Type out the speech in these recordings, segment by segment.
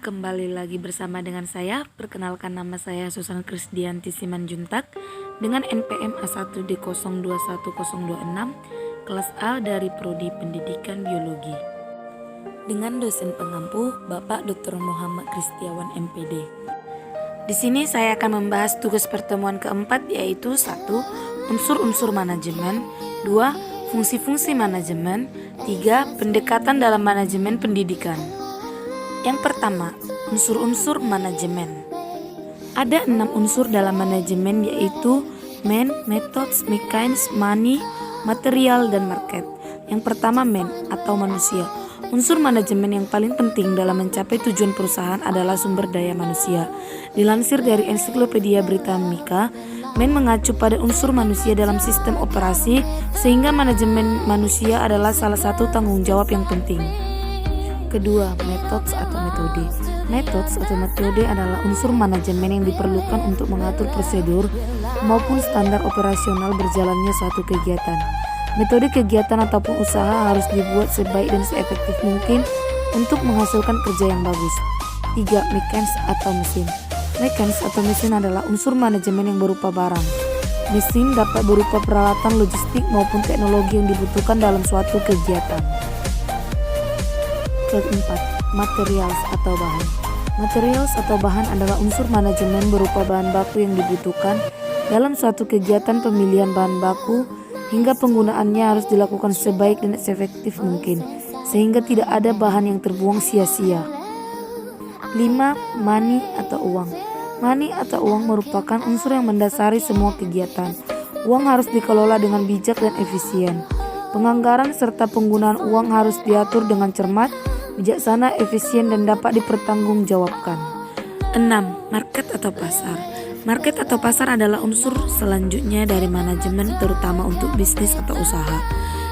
kembali lagi bersama dengan saya. Perkenalkan, nama saya Susan Krisdianti Simanjuntak dengan NPM A1D021026, kelas A dari Prodi Pendidikan Biologi. Dengan dosen pengampu Bapak Dr. Muhammad Kristiawan MPD. Di sini saya akan membahas tugas pertemuan keempat, yaitu 1. Unsur-unsur manajemen, 2. Fungsi-fungsi manajemen, 3. Pendekatan dalam manajemen pendidikan. Yang pertama, unsur-unsur manajemen. Ada 6 unsur dalam manajemen, yaitu man, methods, mechanism, money, material, dan market. Yang pertama, man atau manusia. Unsur manajemen yang paling penting dalam mencapai tujuan perusahaan adalah sumber daya manusia. Dilansir dari Ensiklopedia Britannica, man mengacu pada unsur manusia dalam sistem operasi, sehingga manajemen manusia adalah salah satu tanggung jawab yang penting. Kedua, methods atau metode. Methods atau metode adalah unsur manajemen yang diperlukan untuk mengatur prosedur maupun standar operasional berjalannya suatu kegiatan. Metode kegiatan ataupun usaha harus dibuat sebaik dan seefektif mungkin untuk menghasilkan kerja yang bagus. 3. Mekanis atau mesin. Mekanis atau mesin adalah unsur manajemen yang berupa barang. Mesin dapat berupa peralatan logistik maupun teknologi yang dibutuhkan dalam suatu kegiatan. Keempat, materials atau bahan. Materials atau bahan adalah unsur manajemen berupa bahan baku yang dibutuhkan dalam suatu kegiatan. Pemilihan bahan baku hingga penggunaannya harus dilakukan sebaik dan seefektif mungkin, sehingga tidak ada bahan yang terbuang sia-sia. 5. Money atau uang. Money atau uang merupakan unsur yang mendasari semua kegiatan. Uang harus dikelola dengan bijak dan efisien. Penganggaran serta penggunaan uang harus diatur dengan cermat, bijaksana, efisien, dan dapat dipertanggungjawabkan. 6. Market atau pasar. Market atau pasar adalah unsur selanjutnya dari manajemen, terutama untuk bisnis atau usaha.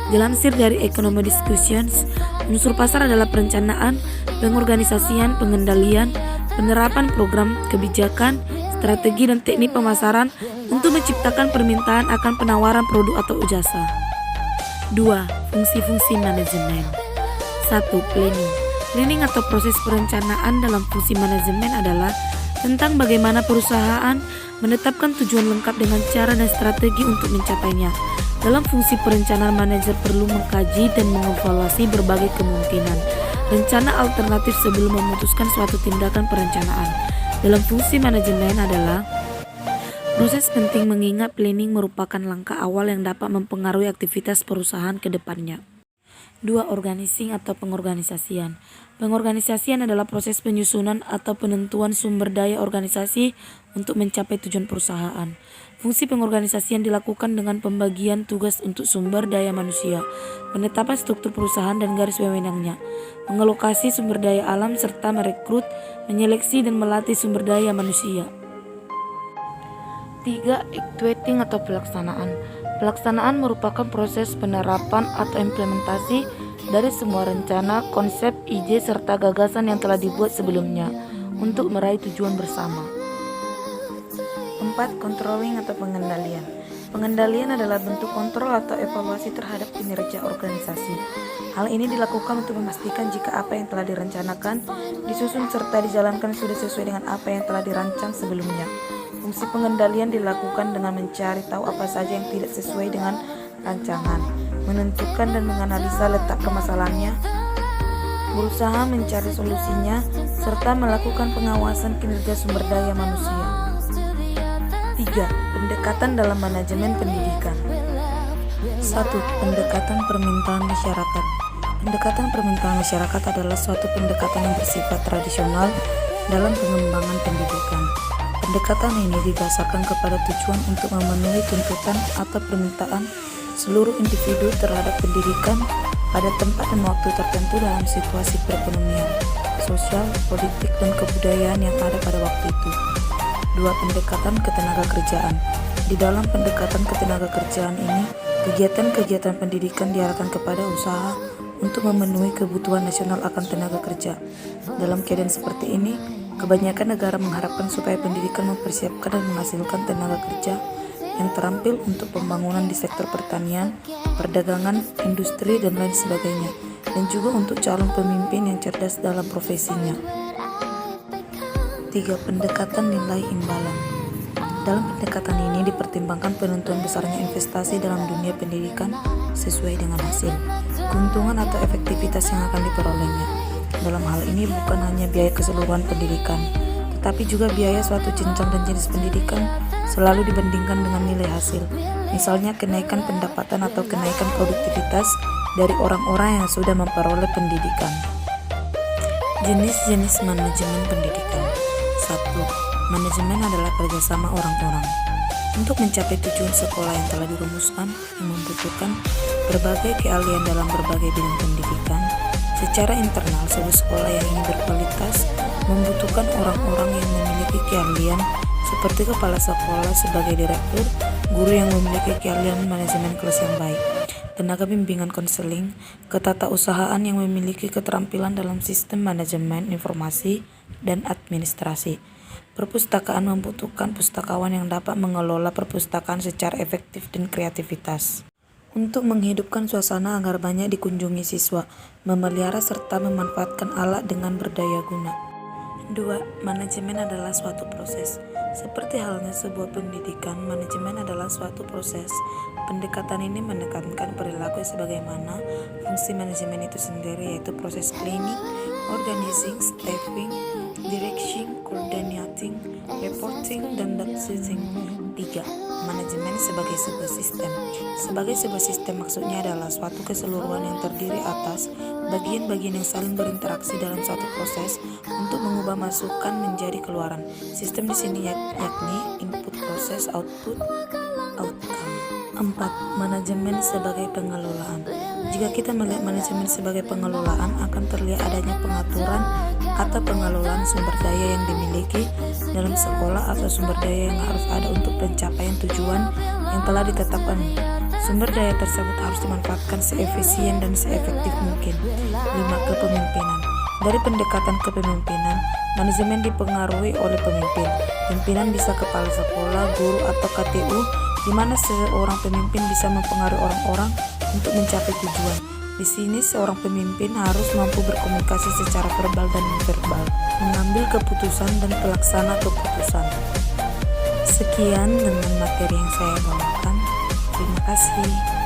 Dilansir dari Economy Discussions, unsur pasar adalah perencanaan, pengorganisasian, pengendalian, penerapan program kebijakan, strategi, dan teknik pemasaran untuk menciptakan permintaan akan penawaran produk atau jasa. 2. Fungsi-fungsi manajemen. 1. Planning. Planning atau proses perencanaan dalam fungsi manajemen adalah tentang bagaimana perusahaan menetapkan tujuan lengkap dengan cara dan strategi untuk mencapainya. Dalam fungsi perencanaan, manajer perlu mengkaji dan mengevaluasi berbagai kemungkinan rencana alternatif sebelum memutuskan suatu tindakan perencanaan. Dalam fungsi manajemen adalah proses penting, mengingat planning merupakan langkah awal yang dapat mempengaruhi aktivitas perusahaan ke depannya. 2. Organizing atau pengorganisasian. Pengorganisasian adalah proses penyusunan atau penentuan sumber daya organisasi untuk mencapai tujuan perusahaan. Fungsi pengorganisasian dilakukan dengan pembagian tugas untuk sumber daya manusia, penetapan struktur perusahaan dan garis wewenangnya, mengalokasi sumber daya alam, serta merekrut, menyeleksi, dan melatih sumber daya manusia. 3. Executing atau pelaksanaan. Pelaksanaan merupakan proses penerapan atau implementasi dari semua rencana, konsep, ide, serta gagasan yang telah dibuat sebelumnya untuk meraih tujuan bersama. 4. Controlling atau pengendalian. Pengendalian adalah bentuk kontrol atau evaluasi terhadap kinerja organisasi. Hal ini dilakukan untuk memastikan jika apa yang telah direncanakan, disusun, serta dijalankan sudah sesuai dengan apa yang telah dirancang sebelumnya. Fungsi pengendalian dilakukan dengan mencari tahu apa saja yang tidak sesuai dengan rancangan, menentukan dan menganalisa letak permasalahannya, berusaha mencari solusinya, serta melakukan pengawasan kinerja sumber daya manusia. 3. Pendekatan dalam manajemen pendidikan. 1. Pendekatan permintaan masyarakat. Pendekatan permintaan masyarakat adalah suatu pendekatan yang bersifat tradisional dalam pengembangan pendidikan. Pendekatan ini didasarkan kepada tujuan untuk memenuhi tuntutan atau permintaan seluruh individu terhadap pendidikan pada tempat dan waktu tertentu dalam situasi perekonomian, sosial, politik, dan kebudayaan yang ada pada waktu itu. 2. Pendekatan ketenagakerjaan. Di dalam pendekatan ketenagakerjaan ini, kegiatan-kegiatan pendidikan diarahkan kepada usaha untuk memenuhi kebutuhan nasional akan tenaga kerja. Dalam keadaan seperti ini, kebanyakan negara mengharapkan supaya pendidikan mempersiapkan dan menghasilkan tenaga kerja yang terampil untuk pembangunan di sektor pertanian, perdagangan, industri, dan lain sebagainya, dan juga untuk calon pemimpin yang cerdas dalam profesinya. Ketiga, pendekatan nilai imbalan. Dalam pendekatan ini dipertimbangkan penentuan besarnya investasi dalam dunia pendidikan sesuai dengan hasil, keuntungan atau efektivitas yang akan diperolehnya. Dalam hal ini bukan hanya biaya keseluruhan pendidikan, tetapi juga biaya suatu jenjang dan jenis pendidikan selalu dibandingkan dengan nilai hasil. Misalnya kenaikan pendapatan atau kenaikan produktivitas dari orang-orang yang sudah memperoleh pendidikan. Jenis-jenis manajemen pendidikan. 1. Manajemen adalah kerjasama orang-orang. Untuk mencapai tujuan sekolah yang telah dirumuskan yang membutuhkan berbagai keahlian dalam berbagai bidang pendidikan. Secara internal, sebuah sekolah yang ingin berkualitas membutuhkan orang-orang yang memiliki keahlian seperti kepala sekolah sebagai direktur, guru yang memiliki keahlian manajemen kelas yang baik, tenaga bimbingan konseling, ketatausahaan yang memiliki keterampilan dalam sistem manajemen informasi dan administrasi. Perpustakaan membutuhkan pustakawan yang dapat mengelola perpustakaan secara efektif dan kreativitas. Untuk menghidupkan suasana agar banyak dikunjungi siswa, memelihara serta memanfaatkan alat dengan berdaya guna. 2. Manajemen adalah suatu proses. Seperti halnya sebuah pendidikan, manajemen adalah suatu proses. Pendekatan ini menekankan perilaku sebagaimana fungsi manajemen itu sendiri, yaitu proses planning, organizing, staffing, direction, coordinating, reporting, dan decision. 3. Manajemen sebagai sebuah sistem. Sebagai sebuah sistem maksudnya adalah suatu keseluruhan yang terdiri atas bagian-bagian yang saling berinteraksi dalam suatu proses untuk mengubah masukan menjadi keluaran. Sistem di sini yakni input, proses, output, outcome. 4. Manajemen sebagai pengelolaan. Jika kita melihat manajemen sebagai pengelolaan, akan terlihat adanya pengaturan atau pengelolaan sumber daya yang dimiliki dalam sekolah atau sumber daya yang harus ada untuk pencapaian tujuan yang telah ditetapkan. Sumber daya tersebut harus dimanfaatkan seefisien dan seefektif mungkin. 5. Kepemimpinan. Dari pendekatan kepemimpinan, manajemen dipengaruhi oleh pemimpin. Pimpinan bisa kepala sekolah, guru, atau KTU, di mana seorang pemimpin bisa mempengaruhi orang-orang untuk mencapai tujuan. Di sini seorang pemimpin harus mampu berkomunikasi secara verbal dan non-verbal, mengambil keputusan dan pelaksana keputusan. Sekian dengan materi yang saya bawakan. Terima kasih.